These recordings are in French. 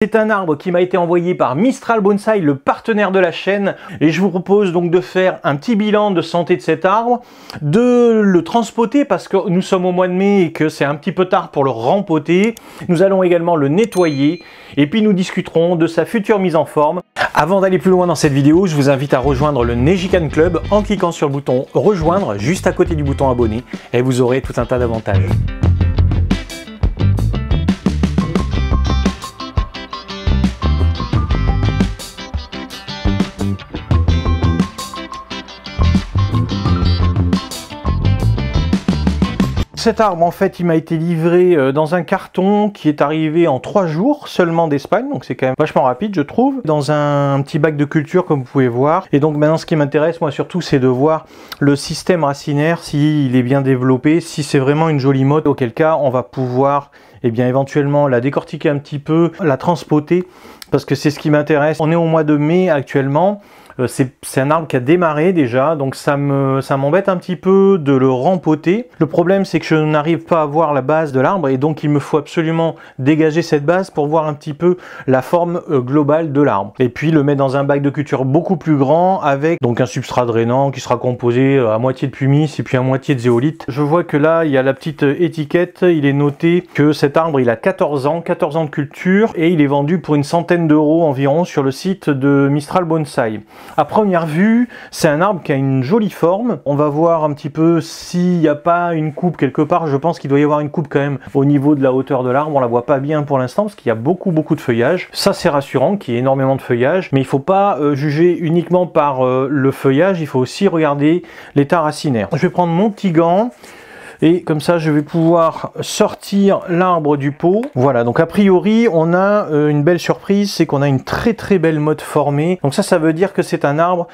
C'est un arbre qui m'a été envoyé par Mistral Bonsai, le partenaire de la chaîne, et je vous propose donc de faire un petit bilan de santé de cet arbre, de le transpoter parce que nous sommes au mois de mai et que c'est un petit peu tard pour le rempoter. Nous allons également le nettoyer et puis nous discuterons de sa future mise en forme. Avant d'aller plus loin dans cette vidéo, je vous invite à rejoindre le Nejikan Club en cliquant sur le bouton rejoindre juste à côté du bouton abonner et vous aurez tout un tas d'avantages. Cet arbre, en fait, il m'a été livré dans un carton qui est arrivé en 3 jours seulement d'Espagne, donc c'est quand même vachement rapide, je trouve, dans un petit bac de culture, comme vous pouvez voir. Et donc maintenant, ce qui m'intéresse, moi surtout, c'est de voir le système racinaire, s'il est bien développé, si c'est vraiment une jolie motte, auquel cas, on va pouvoir, eh bien, éventuellement la décortiquer un petit peu, la transpoter, parce que c'est ce qui m'intéresse. On est au mois de mai actuellement. C'est un arbre qui a démarré déjà, donc ça m'embête un petit peu de le rempoter. Le problème, c'est que je n'arrive pas à voir la base de l'arbre et donc il me faut absolument dégager cette base pour voir un petit peu la forme globale de l'arbre. Et puis le mettre dans un bac de culture beaucoup plus grand avec donc un substrat drainant qui sera composé à moitié de pumice et puis à moitié de zéolite. Je vois que là, il y a la petite étiquette, il est noté que cet arbre, il a 14 ans de culture et il est vendu pour une centaine d'euros environ sur le site de Mistral Bonsai. À première vue, c'est un arbre qui a une jolie forme. On va voir un petit peu s'il n'y a pas une coupe quelque part. Je pense qu'il doit y avoir une coupe quand même au niveau de la hauteur de l'arbre. On la voit pas bien pour l'instant parce qu'il y a beaucoup de feuillage. Ça, c'est rassurant qu'il y ait énormément de feuillage. Mais il ne faut pas juger uniquement par le feuillage. Il faut aussi regarder l'état racinaire. Je vais prendre mon petit gant. Et comme ça, je vais pouvoir sortir l'arbre du pot. Voilà, donc a priori, on a une belle surprise, c'est qu'on a une très belle motte formée. Donc ça veut dire que c'est un arbre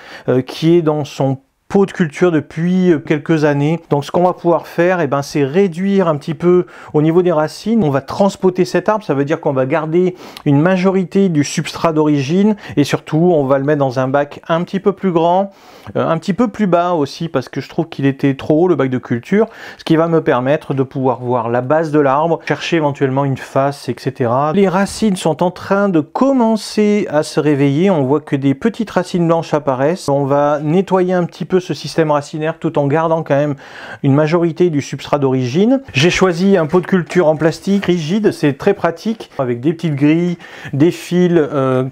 qui est dans son pot de culture depuis quelques années. Donc ce qu'on va pouvoir faire, eh ben, c'est réduire un petit peu au niveau des racines. On va transpoter cet arbre, ça veut dire qu'on va garder une majorité du substrat d'origine et surtout on va le mettre dans un bac un petit peu plus grand, un petit peu plus bas aussi parce que je trouve qu'il était trop haut le bac de culture, ce qui va me permettre de pouvoir voir la base de l'arbre, chercher éventuellement une face, etc. Les racines sont en train de commencer à se réveiller, on voit que des petites racines blanches apparaissent. On va nettoyer un petit peu ce système racinaire tout en gardant quand même une majorité du substrat d'origine. J'ai choisi un pot de culture en plastique rigide, c'est très pratique avec des petites grilles, des fils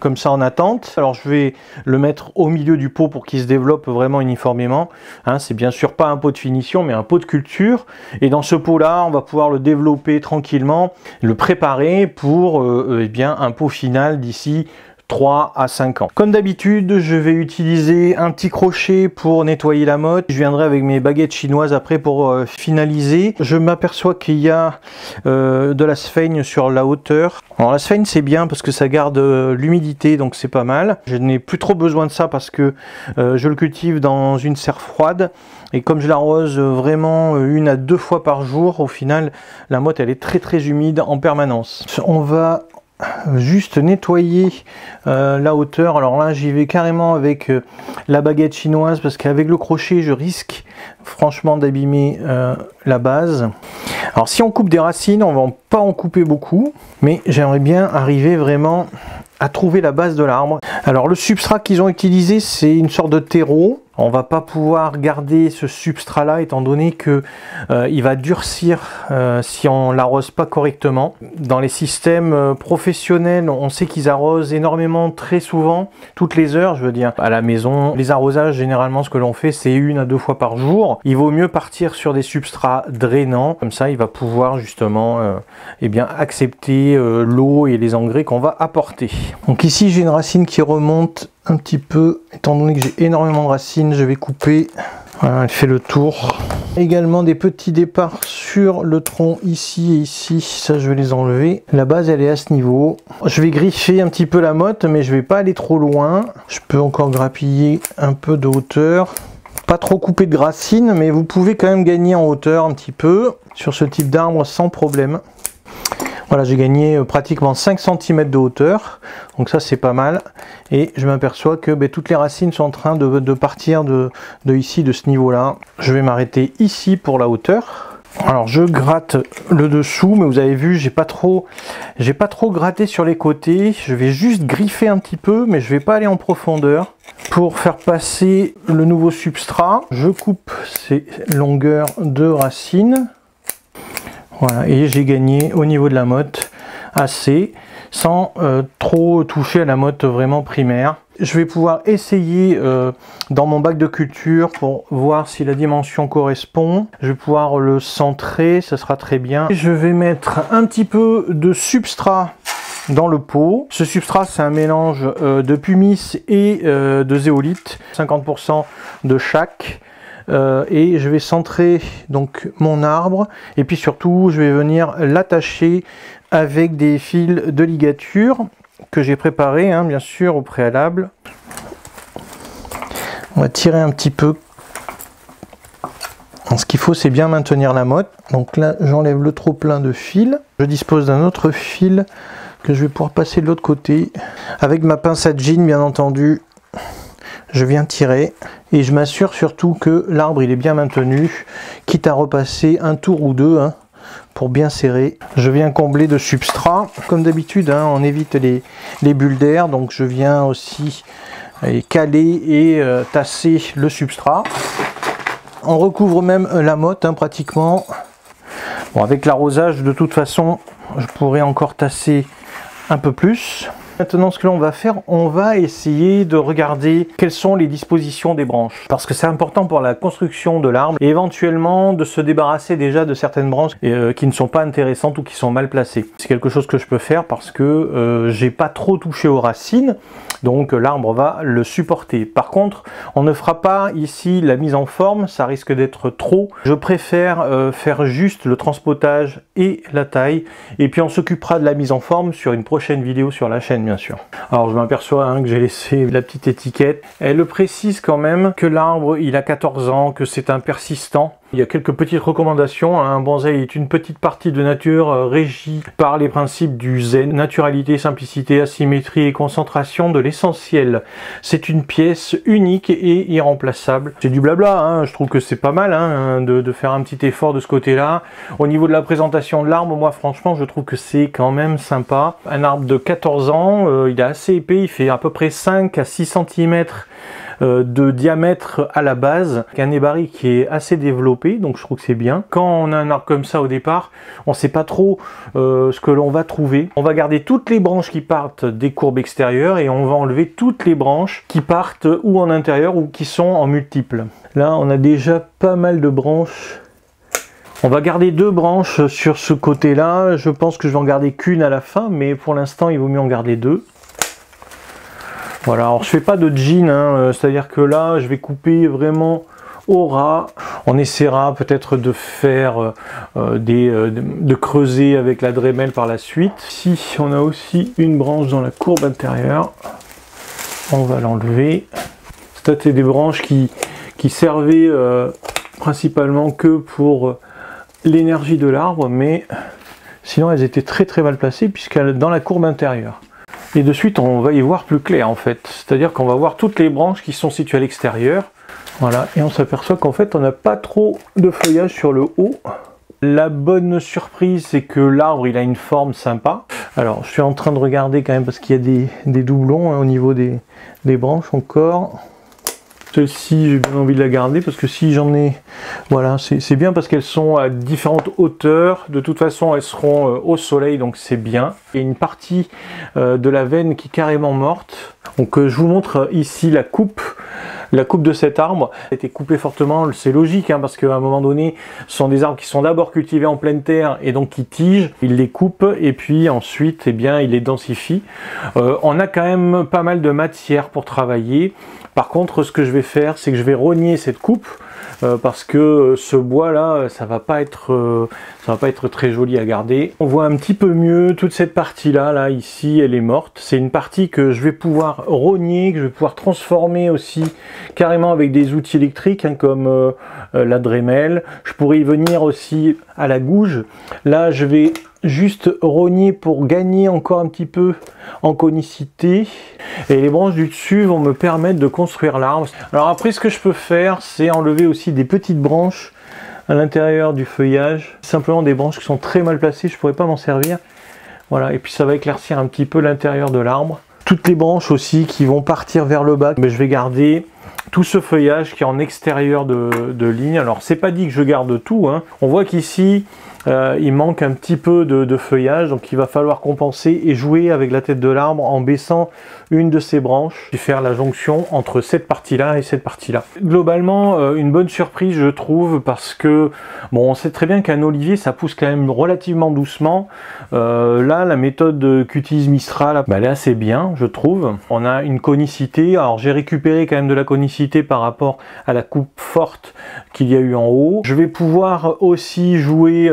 comme ça en attente. Alors je vais le mettre au milieu du pot pour qu'il se développe vraiment uniformément. Hein, c'est bien sûr pas un pot de finition mais un pot de culture et dans ce pot là on va pouvoir le développer tranquillement, le préparer pour eh bien, un pot final d'ici 3 à 5 ans. Comme d'habitude, je vais utiliser un petit crochet pour nettoyer la motte. Je viendrai avec mes baguettes chinoises après pour finaliser. Je m'aperçois qu'il y a de la sphaigne sur la hauteur. Alors la sphaigne c'est bien parce que ça garde l'humidité, donc c'est pas mal. Je n'ai plus trop besoin de ça parce que je le cultive dans une serre froide. Et comme je l'arrose vraiment 1 à 2 fois par jour, au final, la motte elle est très humide en permanence. On va juste nettoyer la hauteur. Alors là j'y vais carrément avec la baguette chinoise parce qu'avec le crochet je risque franchement d'abîmer la base. Alors si on coupe des racines, on va pas en couper beaucoup, mais j'aimerais bien arriver vraiment à trouver la base de l'arbre. Alors le substrat qu'ils ont utilisé, c'est une sorte de terreau. On va pas pouvoir garder ce substrat là étant donné que il va durcir si on l'arrose pas correctement. Dans les systèmes professionnels, on sait qu'ils arrosent énormément très souvent, toutes les heures je veux dire. À la maison, les arrosages généralement ce que l'on fait c'est 1 à 2 fois par jour. Il vaut mieux partir sur des substrats drainants, comme ça il va pouvoir justement eh bien, accepter l'eau et les engrais qu'on va apporter. Donc ici j'ai une racine qui remonte un petit peu, étant donné que j'ai énormément de racines, je vais couper. Voilà, elle fait le tour. Également des petits départs sur le tronc ici et ici, ça je vais les enlever. La base elle est à ce niveau. Je vais griffer un petit peu la motte, mais je vais pas aller trop loin. Je peux encore grappiller un peu de hauteur. Pas trop couper de racines, mais vous pouvez quand même gagner en hauteur un petit peu sur ce type d'arbre sans problème. Voilà, j'ai gagné pratiquement 5 cm de hauteur, donc ça c'est pas mal. Et je m'aperçois que toutes les racines sont en train de partir de ici, de ce niveau-là. Je vais m'arrêter ici pour la hauteur. Alors je gratte le dessous, mais vous avez vu, j'ai pas trop gratté sur les côtés. Je vais juste griffer un petit peu, mais je vais pas aller en profondeur. Pour faire passer le nouveau substrat, je coupe ces longueurs de racines. Voilà, et j'ai gagné au niveau de la motte assez, sans trop toucher à la motte vraiment primaire. Je vais pouvoir essayer dans mon bac de culture pour voir si la dimension correspond. Je vais pouvoir le centrer, ça sera très bien. Je vais mettre un petit peu de substrat dans le pot. Ce substrat, c'est un mélange de pumice et de zéolite, 50% de chaque. Et je vais centrer donc mon arbre, et puis surtout je vais venir l'attacher avec des fils de ligature que j'ai préparé, hein, bien sûr, au préalable. On va tirer un petit peu. Donc, ce qu'il faut, c'est bien maintenir la motte. Donc là, j'enlève le trop plein de fils. Je dispose d'un autre fil que je vais pouvoir passer de l'autre côté. Avec ma pince à jean, bien entendu, je viens tirer. Et je m'assure surtout que l'arbre il est bien maintenu, quitte à repasser un tour ou deux, hein, pour bien serrer. Je viens combler de substrat. Comme d'habitude, hein, on évite les bulles d'air, donc je viens aussi caler et tasser le substrat. On recouvre même la motte, hein, pratiquement. Bon, avec l'arrosage, de toute façon, je pourrais encore tasser un peu plus. Maintenant, ce que l'on va faire, on va essayer de regarder quelles sont les dispositions des branches. Parce que c'est important pour la construction de l'arbre et éventuellement de se débarrasser déjà de certaines branches qui ne sont pas intéressantes ou qui sont mal placées. C'est quelque chose que je peux faire parce que j'ai pas trop touché aux racines, donc l'arbre va le supporter. Par contre, on ne fera pas ici la mise en forme, ça risque d'être trop. Je préfère faire juste le transpotage et la taille, et puis on s'occupera de la mise en forme sur une prochaine vidéo sur la chaîne, bien sûr. Alors je m'aperçois, hein, que j'ai laissé la petite étiquette. Elle précise quand même que l'arbre il a 14 ans, que c'est un persistant. Il y a quelques petites recommandations. Un bonsaï est une petite partie de nature régie par les principes du zen. Naturalité, simplicité, asymétrie et concentration de l'essentiel. C'est une pièce unique et irremplaçable. C'est du blabla, hein. Je trouve que c'est pas mal, hein, de faire un petit effort de ce côté-là. Au niveau de la présentation de l'arbre, moi franchement je trouve que c'est quand même sympa. Un arbre de 14 ans, il est assez épais, il fait à peu près 5 à 6 cm de diamètre à la base, avec un nébari qui est assez développé, donc je trouve que c'est bien. Quand on a un arbre comme ça au départ, on ne sait pas trop ce que l'on va trouver. On va garder toutes les branches qui partent des courbes extérieures et on va enlever toutes les branches qui partent ou en intérieur ou qui sont en multiples. Là, on a déjà pas mal de branches. On va garder 2 branches sur ce côté-là. Je pense que je vais en garder qu'une à la fin, mais pour l'instant, il vaut mieux en garder 2. Voilà, alors je fais pas de jean, hein, c'est-à-dire que là, je vais couper vraiment au ras. On essaiera peut-être de faire de creuser avec la Dremel par la suite. Ici, on a aussi une branche dans la courbe intérieure. On va l'enlever. C'était des branches qui servaient principalement que pour l'énergie de l'arbre, mais sinon elles étaient très mal placées puisqu'elles dans la courbe intérieure. Et de suite, on va y voir plus clair en fait. C'est-à-dire qu'on va voir toutes les branches qui sont situées à l'extérieur. Voilà, et on s'aperçoit qu'en fait, on n'a pas trop de feuillage sur le haut. La bonne surprise, c'est que l'arbre, il a une forme sympa. Alors, je suis en train de regarder quand même parce qu'il y a des doublons, hein, au niveau des branches encore. Celle-ci, j'ai bien envie de la garder parce que si j'en ai... Voilà, c'est bien parce qu'elles sont à différentes hauteurs. De toute façon, elles seront au soleil, donc c'est bien. Il y a une partie de la veine qui est carrément morte. Donc je vous montre ici la coupe de cet arbre. A été coupé fortement, c'est logique, hein, parce qu'à un moment donné, ce sont des arbres qui sont d'abord cultivés en pleine terre et donc qui tigent. Il les coupe et puis ensuite, eh bien, il les densifie. On a quand même pas mal de matière pour travailler. Par contre, ce que je vais faire, c'est que je vais rogner cette coupe parce que ce bois là, ça va pas être très joli à garder. On voit un petit peu mieux toute cette partie là, ici, elle est morte. C'est une partie que je vais pouvoir rogner, que je vais pouvoir transformer aussi carrément avec des outils électriques, hein, comme la Dremel. Je pourrais y venir aussi à la gouge. Là, je vais juste rogner pour gagner encore un petit peu en conicité, et les branches du dessus vont me permettre de construire l'arbre. Alors après, ce que je peux faire, c'est enlever aussi des petites branches à l'intérieur du feuillage. Simplement des branches qui sont très mal placées, je ne pourrais pas m'en servir. Voilà, et puis ça va éclaircir un petit peu l'intérieur de l'arbre. Toutes les branches aussi qui vont partir vers le bas, mais je vais garder tout ce feuillage qui est en extérieur de ligne. Alors c'est pas dit que je garde tout, hein. On voit qu'ici il manque un petit peu de feuillage, donc il va falloir compenser et jouer avec la tête de l'arbre en baissant une de ces branches et faire la jonction entre cette partie-là et cette partie-là. Globalement, une bonne surprise je trouve, parce que bon, on sait très bien qu'un olivier ça pousse quand même relativement doucement. Là, la méthode qu'utilise Mistral, bah, elle est assez bien je trouve. On a une conicité, alors j'ai récupéré quand même de la conicité par rapport à la coupe forte qu'il y a eu en haut. Je vais pouvoir aussi jouer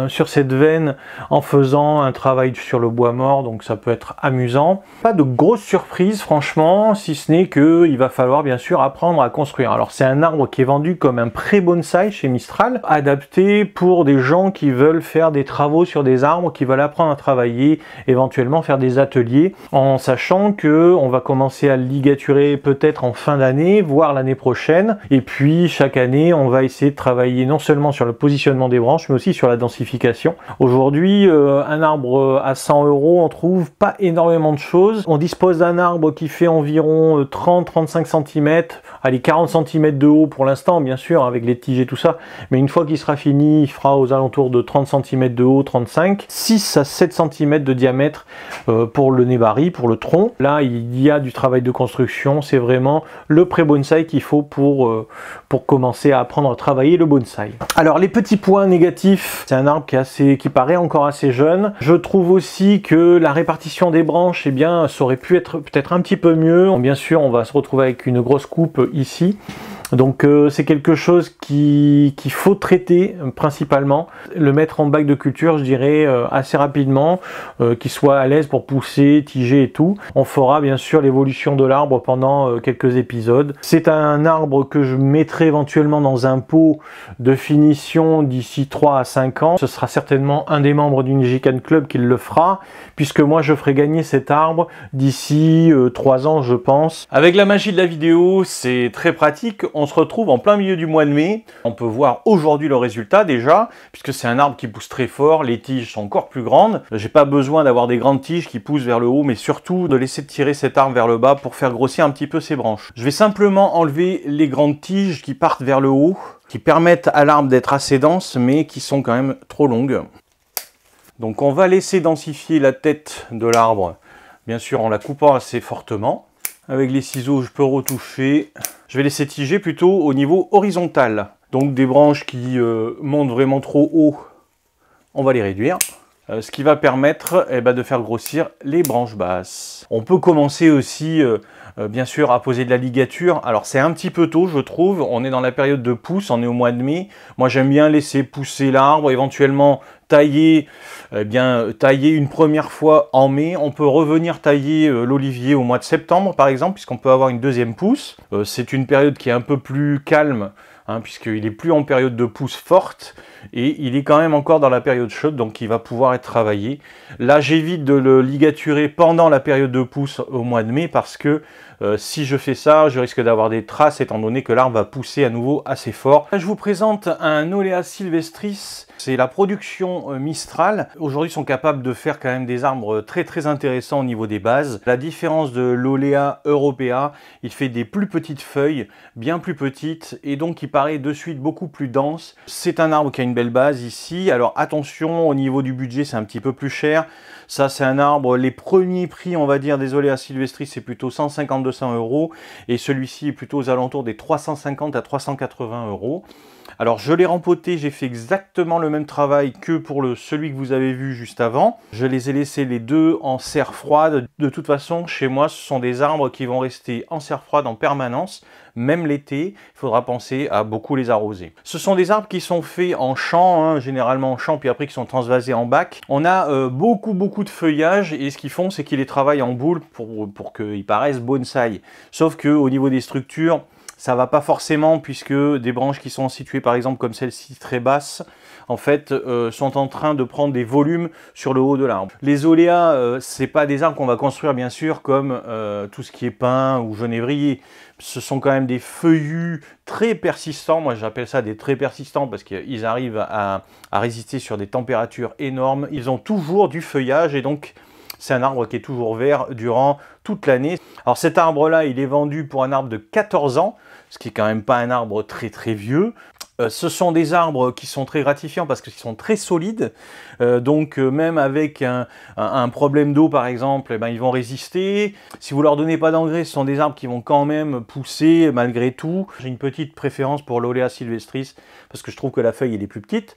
sur cette veine en faisant un travail sur le bois mort, donc ça peut être amusant. Pas de grosse surprise franchement, si ce n'est que il va falloir bien sûr apprendre à construire. Alors c'est un arbre qui est vendu comme un pré-bonsaï chez Mistral, adapté pour des gens qui veulent faire des travaux sur des arbres, qui veulent apprendre à travailler, éventuellement faire des ateliers, en sachant que on va commencer à le ligaturer peut-être en fin d'année, voire l'année prochaine, et puis chaque année on va essayer de travailler non seulement sur le positionnement des branches, mais aussi sur la densification. Aujourd'hui, un arbre à 100 €, on trouve pas énormément de choses. On dispose d'un arbre qui fait environ 30-35 cm, allez 40 cm de haut pour l'instant, bien sûr, avec les tiges et tout ça, mais une fois qu'il sera fini, il fera aux alentours de 30 cm de haut, 35, 6 à 7 cm de diamètre pour le nébari, pour le tronc. Là, il y a du travail de construction, c'est vraiment le pré-bonsaï qu'il faut pour commencer à apprendre à travailler le bonsaï. Alors, les petits points négatifs, c'est un arbre qui paraît encore assez jeune. Je trouve aussi que la répartition des branches, eh bien, ça aurait pu être peut-être un petit peu mieux. Bien sûr, on va se retrouver avec une grosse coupe ici. Donc c'est quelque chose qu'il faut traiter principalement, le mettre en bac de culture je dirais assez rapidement, qu'il soit à l'aise pour pousser, tiger et tout. On fera bien sûr l'évolution de l'arbre pendant quelques épisodes. C'est un arbre que je mettrai éventuellement dans un pot de finition d'ici 3 à 5 ans. Ce sera certainement un des membres du Nijikan Club qui le fera, puisque moi je ferai gagner cet arbre d'ici 3 ans je pense. Avec la magie de la vidéo, c'est très pratique. On se retrouve en plein milieu du mois de mai. On peut voir aujourd'hui le résultat déjà, puisque c'est un arbre qui pousse très fort, les tiges sont encore plus grandes. J'ai pas besoin d'avoir des grandes tiges qui poussent vers le haut, mais surtout de laisser tirer cet arbre vers le bas pour faire grossir un petit peu ses branches. Je vais simplement enlever les grandes tiges qui partent vers le haut, qui permettent à l'arbre d'être assez dense, mais qui sont quand même trop longues. Donc on va laisser densifier la tête de l'arbre, bien sûr en la coupant assez fortement. Avec les ciseaux, je peux retoucher. Je vais laisser tiger plutôt au niveau horizontal. Donc des branches qui montent vraiment trop haut, on va les réduire. Ce qui va permettre de faire grossir les branches basses. On peut commencer aussi, bien sûr, à poser de la ligature. Alors c'est un petit peu tôt, je trouve. On est dans la période de pousse, on est au mois de mai. Moi j'aime bien laisser pousser l'arbre, éventuellement tailler, tailler une première fois en mai. On peut revenir tailler l'olivier au mois de septembre, par exemple, puisqu'on peut avoir une deuxième pousse. C'est une période qui est un peu plus calme, puisqu'il est plus en période de pousse forte et il est quand même encore dans la période chaude, donc il va pouvoir être travaillé. Là j'évite de le ligaturer pendant la période de pousse au mois de mai, parce que si je fais ça, je risque d'avoir des traces étant donné que l'arbre va pousser à nouveau assez fort. Là, je vous présente un Olea sylvestris, c'est la production Mistral. Aujourd'hui ils sont capables de faire quand même des arbres très intéressants au niveau des bases. La différence de l'Olea européa, il fait des plus petites feuilles, bien plus petites, et donc il paraît de suite beaucoup plus dense. C'est un arbre qui a une belle base ici. Alors attention, au niveau du budget c'est un petit peu plus cher. Ça c'est un arbre, les premiers prix on va dire des Olea sylvestris c'est plutôt 150-200 €, et celui-ci est plutôt aux alentours des 350 à 380 €. Alors je l'ai rempoté, j'ai fait exactement le même travail que pour celui que vous avez vu juste avant. Je les ai laissés les deux en serre froide. De toute façon, chez moi, ce sont des arbres qui vont rester en serre froide en permanence. Même l'été, il faudra penser à beaucoup les arroser. Ce sont des arbres qui sont faits en champ, généralement en champ, puis après qui sont transvasés en bac. On a beaucoup de feuillage, et ce qu'ils font, c'est qu'ils les travaillent en boule pour qu'ils paraissent bonsaï. Sauf qu'au niveau des structures, ça va pas forcément, puisque des branches qui sont situées par exemple comme celle-ci très basse, en fait, sont en train de prendre des volumes sur le haut de l'arbre. Les oléas, c'est pas des arbres qu'on va construire bien sûr comme tout ce qui est pin ou genévrier. Ce sont quand même des feuillus très persistants. Moi, j'appelle ça des très persistants parce qu'ils arrivent à résister sur des températures énormes. Ils ont toujours du feuillage et donc c'est un arbre qui est toujours vert durant toute l'année. Alors cet arbre-là, il est vendu pour un arbre de 14 ans, ce qui est quand même pas un arbre très très vieux. Ce sont des arbres qui sont très gratifiants parce qu'ils sont très solides, donc même avec un problème d'eau par exemple, eh ben, ils vont résister. Si vous leur donnez pas d'engrais, ce sont des arbres qui vont quand même pousser malgré tout. J'ai une petite préférence pour l'Olea sylvestris parce que je trouve que la feuille elle est plus petite,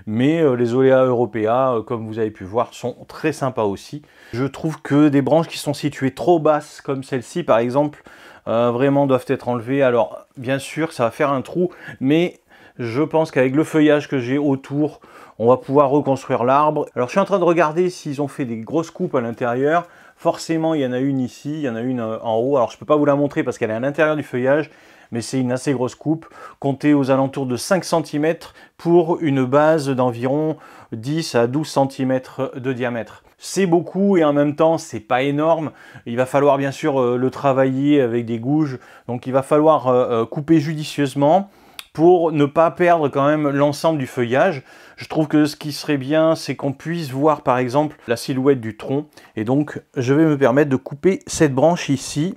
mais les Olea europea, comme vous avez pu voir, sont très sympas aussi. Je trouve que des branches qui sont situées trop basses comme celle-ci par exemple, vraiment doivent être enlevées. Alors bien sûr ça va faire un trou, mais je pense qu'avec le feuillage que j'ai autour, on va pouvoir reconstruire l'arbre. Alors je suis en train de regarder s'ils ont fait des grosses coupes à l'intérieur. Forcément, il y en a une ici, il y en a une en haut. Alors je ne peux pas vous la montrer parce qu'elle est à l'intérieur du feuillage, mais c'est une assez grosse coupe. Comptez aux alentours de 5 cm pour une base d'environ 10 à 12 cm de diamètre. C'est beaucoup et en même temps, c'est pas énorme. Il va falloir bien sûr le travailler avec des gouges. Donc il va falloir couper judicieusement pour ne pas perdre quand même l'ensemble du feuillage. Je trouve que ce qui serait bien, c'est qu'on puisse voir par exemple la silhouette du tronc. Et donc, je vais me permettre de couper cette branche ici.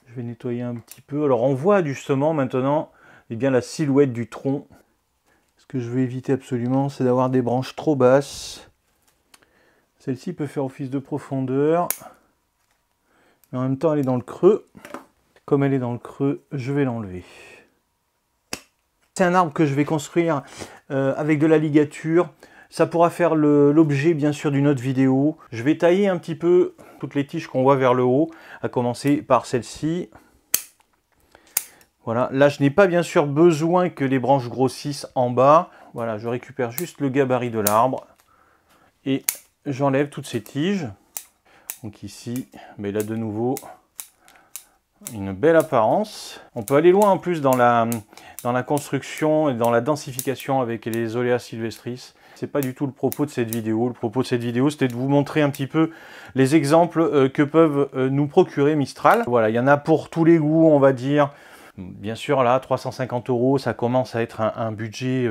Je vais nettoyer un petit peu. Alors, on voit justement maintenant eh bien, la silhouette du tronc. Ce que je veux éviter absolument, c'est d'avoir des branches trop basses. Celle-ci peut faire office de profondeur. Mais en même temps, elle est dans le creux. Comme elle est dans le creux, je vais l'enlever. C'est un arbre que je vais construire avec de la ligature. Ça pourra faire l'objet bien sûr d'une autre vidéo. Je vais tailler un petit peu toutes les tiges qu'on voit vers le haut, à commencer par celle-ci. Voilà, là je n'ai pas bien sûr besoin que les branches grossissent en bas. Voilà, je récupère juste le gabarit de l'arbre et j'enlève toutes ces tiges. Donc ici, mais là de nouveau, une belle apparence. On peut aller loin en plus dans la construction et dans la densification avec les Olea sylvestris. C'est pas du tout le propos de cette vidéo. Le propos de cette vidéo, c'était de vous montrer un petit peu les exemples que peuvent nous procurer Mistral. Voilà, il y en a pour tous les goûts, on va dire. Bien sûr, là, 350 €, ça commence à être un budget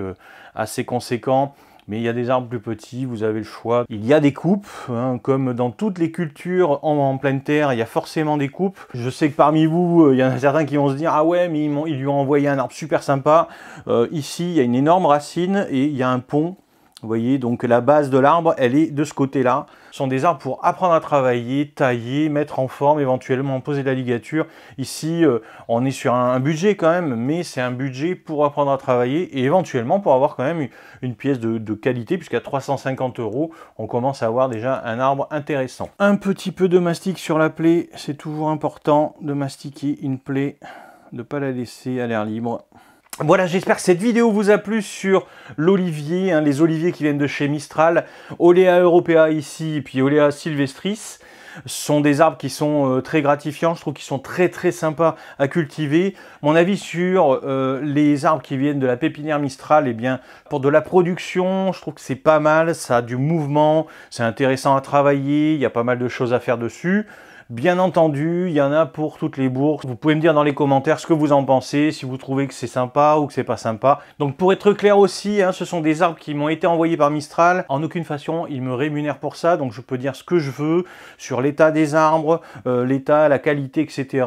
assez conséquent. Mais il y a des arbres plus petits, vous avez le choix. Il y a des coupes, hein, comme dans toutes les cultures en pleine terre, il y a forcément des coupes. Je sais que parmi vous, il y en a certains qui vont se dire « Ah ouais, mais ils lui ont envoyé un arbre super sympa. » Ici, il y a une énorme racine et il y a un pont. Vous voyez, donc la base de l'arbre, elle est de ce côté-là. Ce sont des arbres pour apprendre à travailler, tailler, mettre en forme, éventuellement poser de la ligature. Ici, on est sur un budget quand même, mais c'est un budget pour apprendre à travailler et éventuellement pour avoir quand même une pièce de qualité, puisqu'à 350 €, on commence à avoir déjà un arbre intéressant. Un petit peu de mastic sur la plaie, c'est toujours important de mastiquer une plaie, de ne pas la laisser à l'air libre. Voilà, j'espère que cette vidéo vous a plu sur l'olivier, hein, les oliviers qui viennent de chez Mistral. Olea europea ici, et puis Olea sylvestris. Ce sont des arbres qui sont très gratifiants, je trouve qu'ils sont très très sympas à cultiver. Mon avis sur les arbres qui viennent de la pépinière Mistral, eh bien, pour de la production, je trouve que c'est pas mal, ça a du mouvement, c'est intéressant à travailler, il y a pas mal de choses à faire dessus. Bien entendu, il y en a pour toutes les bourses. Vous pouvez me dire dans les commentaires ce que vous en pensez, si vous trouvez que c'est sympa ou que c'est pas sympa. Donc pour être clair aussi, hein, ce sont des arbres qui m'ont été envoyés par Mistral. En aucune façon, ils me rémunèrent pour ça. Donc je peux dire ce que je veux sur l'état des arbres, l'état, la qualité, etc.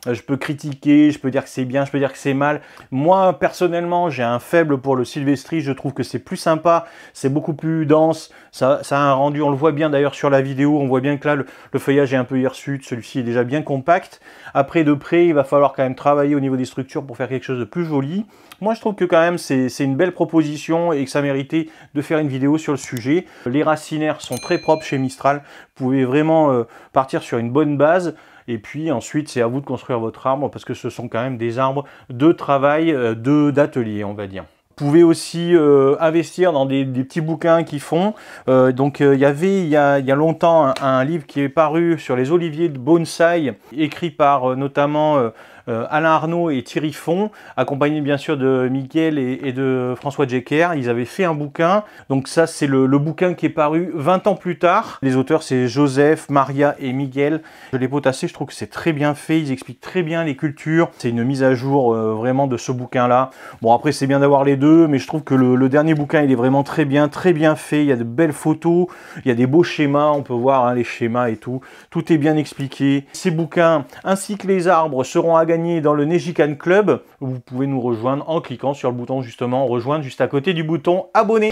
Je peux critiquer, je peux dire que c'est bien, je peux dire que c'est mal. Moi, personnellement, j'ai un faible pour le sylvestris. Je trouve que c'est plus sympa, c'est beaucoup plus dense. Ça a un rendu, on le voit bien d'ailleurs sur la vidéo. On voit bien que là, le feuillage est un peu hirsute. Celui-ci est déjà bien compact. Après, de près, il va falloir quand même travailler au niveau des structures pour faire quelque chose de plus joli. Moi, je trouve que quand même, c'est une belle proposition et que ça méritait de faire une vidéo sur le sujet. Les racinaires sont très propres chez Mistral. Vous pouvez vraiment partir sur une bonne base. Et puis ensuite, c'est à vous de construire votre arbre parce que ce sont quand même des arbres de travail, d'atelier, on va dire. pouvez aussi investir dans des petits bouquins qui font. Donc il y avait il y a longtemps un livre qui est paru sur les oliviers de bonsaï, écrit par notamment Alain Arnaud et Thierry Font, accompagné bien sûr de Miguel et de François Jecker. Ils avaient fait un bouquin, donc ça c'est le bouquin qui est paru 20 ans plus tard. Les auteurs c'est Joseph, Maria et Miguel. Je l'ai potassé, je trouve que c'est très bien fait, ils expliquent très bien les cultures. C'est une mise à jour vraiment de ce bouquin là. Bon après c'est bien d'avoir les deux, mais je trouve que le dernier bouquin il est vraiment très bien fait. Il y a de belles photos, il y a des beaux schémas, on peut voir hein, les schémas et tout. Tout est bien expliqué. Ces bouquins ainsi que les arbres seront à gagner dans le Nejikan Club. Vous pouvez nous rejoindre en cliquant sur le bouton justement rejoindre juste à côté du bouton abonner.